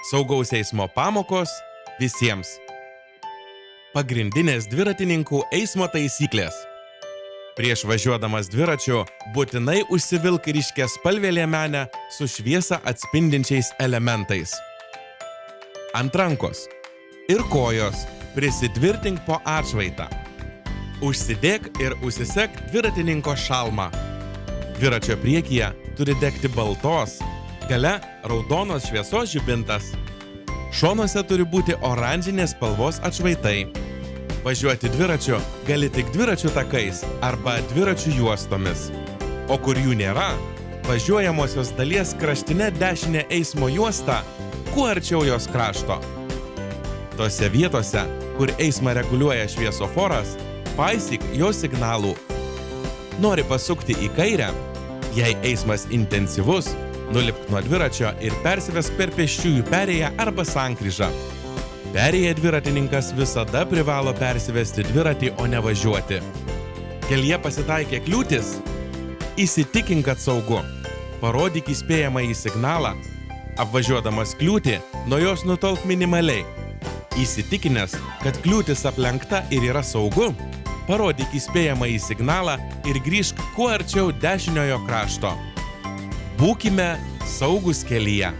Saugaus eismo pamokos visiems. Pagrindinės dviratininkų eismo taisyklės. Prieš važiuodamas dviračiu būtinai užsivilk ryškiaspalvę liemenę su šviesą atspindinčiais elementais. Ant rankos ir kojos prisitvirtink po atšvaitą. Užsidėk ir užsisek dviratininko šalmą. Dviračio priekyje turi degti baltos, gale raudonos šviesos žibintas. Šonuose turi būti oranžinės spalvos atšvaitai. Važiuoti dviračiu gali tik dviračių takais arba dviračių juostomis. O kur jų nėra, važiuojamosios dalies kraštinė dešinė eismo juosta, kuo arčiau jos krašto. Tose vietose, kur eismą reguliuoja šviesoforas, paisyk jo signalų. Nori pasukti į kairę? Jei eismas intensyvus, nulipk nuo dviračio ir persivesk per pėsčiųjų perėją arba sankryžą. Perėję dviratininkas visada privalo persivesti dviratį, o ne važiuoti. Kelyje pasitaikė kliūtis? Įsitikink, kad saugu. Parodyk įspėjamąjį signalą. Apvažiuodamas kliūtį, nuo jos nutolk minimaliai. Įsitikinęs, kad kliūtis aplenkta ir yra saugu, parodyk įspėjamąjį signalą ir grįžk kuo arčiau dešiniojo krašto. Būkime saugūs kelyje.